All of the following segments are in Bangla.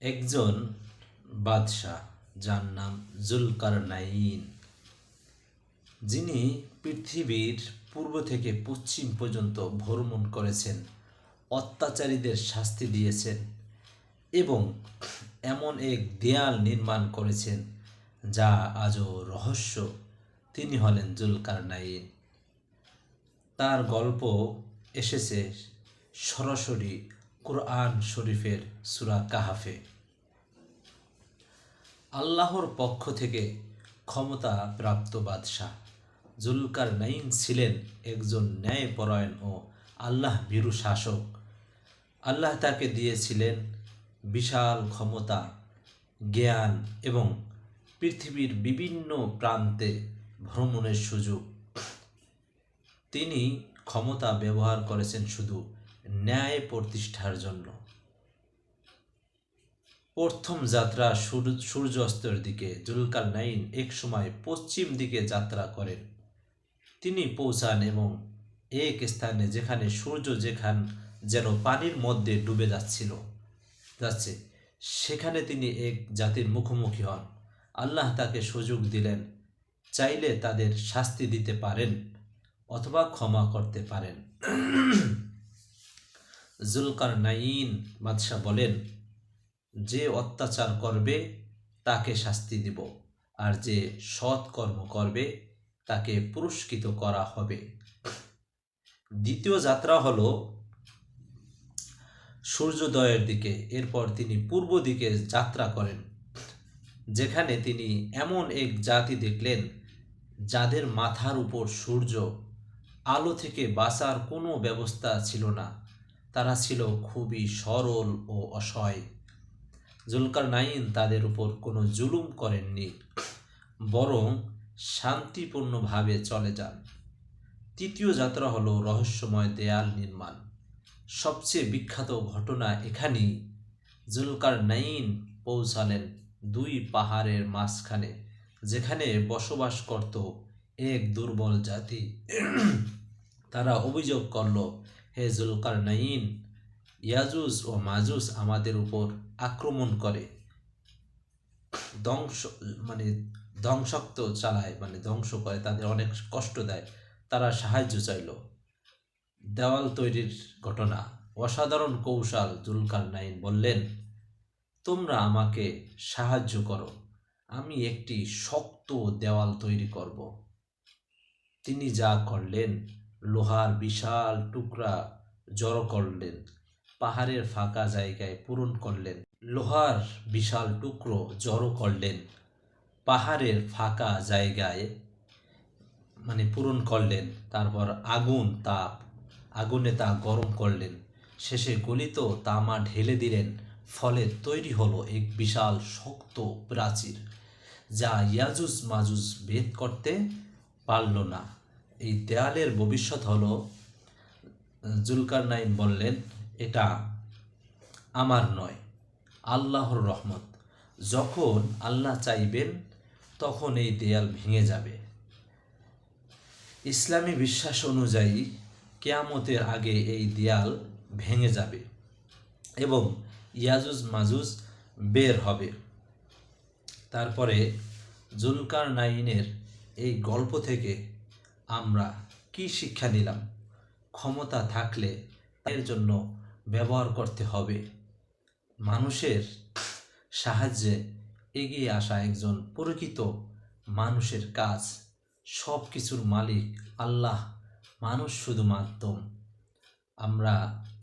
একজন বাদশাহ যার নাম জুলকারনাইন, যিনি পৃথিবীর পূর্ব থেকে পশ্চিম পর্যন্ত ভ্রমণ করেছেন, অত্যাচারীদের শাস্তি দিয়েছেন এবং এমন এক দেয়াল নির্মাণ করেছেন যা আজও রহস্য। তিনি হলেন জুলকারনাইন। তার গল্প এসেছে সরাসরি কোরআন শরীফের সূরা কাহাফে। আল্লাহর পক্ষ থেকে ক্ষমতা প্রাপ্ত বাদশাহ জুলকারনাইন ছিলেন একজন ন্যায়পরায়ণ ও আল্লাহ ভীরু শাসক। আল্লাহ তাকে দিয়েছিলেন বিশাল ক্ষমতা, জ্ঞান এবং পৃথিবীর বিভিন্ন প্রান্তে ভ্রমণের সুযোগ। তিনি ক্ষমতা ব্যবহার করেছেন শুধু ন্যায় প্রতিষ্ঠার জন্য। প্রথম যাত্রা সূর্যাস্তের দিকে জুলকারনাইন এক সময় পশ্চিম দিকে যাত্রা করেন। তিনি পৌঁছান এবং এক স্থানে যেখানে সূর্য যেন পানির মধ্যে ডুবে যাচ্ছে সেখানে তিনি এক জাতির মুখোমুখি হন। আল্লাহ তাকে সুযোগ দিলেন, চাইলে তাদের শাস্তি দিতে পারেন অথবা ক্ষমা করতে পারেন। জুলকারনাইন বাদশাহ বলেন, যে অত্যাচার করবে তাকে শাস্তি দিব, আর যে সৎ কর্ম করবে তাকে পুরস্কৃত করা হবে। দ্বিতীয় যাত্রা হলো সূর্যোদয়ের দিকে। এরপর তিনি পূর্ব দিকে যাত্রা করেন, যেখানে তিনি এমন এক জাতি দেখলেন যাদের মাথার উপর সূর্য, আলো থেকে বাঁচার কোনো ব্যবস্থা ছিল না। তারা ছিল খুবই সরল ও অসহায়। জুলকারনাইন তাদের উপর কোনো জুলুম করেননি, বরং শান্তিপূর্ণভাবে চলে যান। তৃতীয় যাত্রা হলো রহস্যময় দেয়াল নির্মাণ। সবচেয়ে বিখ্যাত ঘটনা এখানেই। জুলকারনাইন পৌঁছালেন দুই পাহাড়ের মাঝখানে, যেখানে বসবাস করত এক দুর্বল জাতি। তারা অভিযোগ করল, হে জুলকারনাইন, ইয়াজুজ ও মাজুজ আমাদের উপর আক্রমণ করে, ধ্বংসাত্ম চালায়, ধ্বংস করে, তাদের অনেক কষ্ট দেয়। তারা সাহায্য চাইল। দেওয়াল তৈরির ঘটনা, অসাধারণ কৌশল। জুলকারনাইন বললেন, তোমরা আমাকে সাহায্য করো, আমি একটি শক্ত দেওয়াল তৈরি করব। তিনি যা করলেন, লোহার বিশাল টুকরা জড়ো করলেন, পাহাড়ের ফাঁকা জায়গায় পূরণ করলেন। লোহার বিশাল টুকরো জড়ো করলেন, পাহাড়ের ফাঁকা জায়গায় পূরণ করলেন। তারপর আগুনে তা গরম করলেন। শেষে গলিত তামা ঢেলে দিলেন। ফলে তৈরি হলো এক বিশাল শক্ত প্রাচীর, যা ইয়াজুজ মাজুজ ভেদ করতে পারল না। এই দেয়ালের ভবিষ্যৎ হলো, জুলকারনাইন বললেন, এটা আমার নয়, আল্লাহর রহমত। যখন আল্লাহ চাইবেন তখন এই দেয়াল ভেঙে যাবে। ইসলামী বিশ্বাস অনুযায়ী কিয়ামতের আগে এই দেয়াল ভেঙে যাবে এবং ইয়াজুজ মাজুজ বের হবে। তারপরে জুলকারনাইনের এই গল্প থেকে আমরা কি শিক্ষা নিলাম? ক্ষমতা থাকলে এর জন্য ব্যবহার করতে হবে। মানুষের সাহায্যে এগিয়ে আসা একজন প্রকৃত মানুষের কাজ। সব কিছুর মালিক আল্লাহ, মানুষ শুধু মাধ্যম। আমরা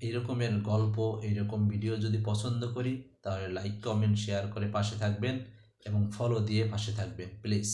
এইরকমের গল্প, এইরকম ভিডিও যদি পছন্দ করি তাহলে লাইক, কমেন্ট, শেয়ার করে পাশে থাকবেন এবং ফলো দিয়ে পাশে থাকবেন প্লিজ।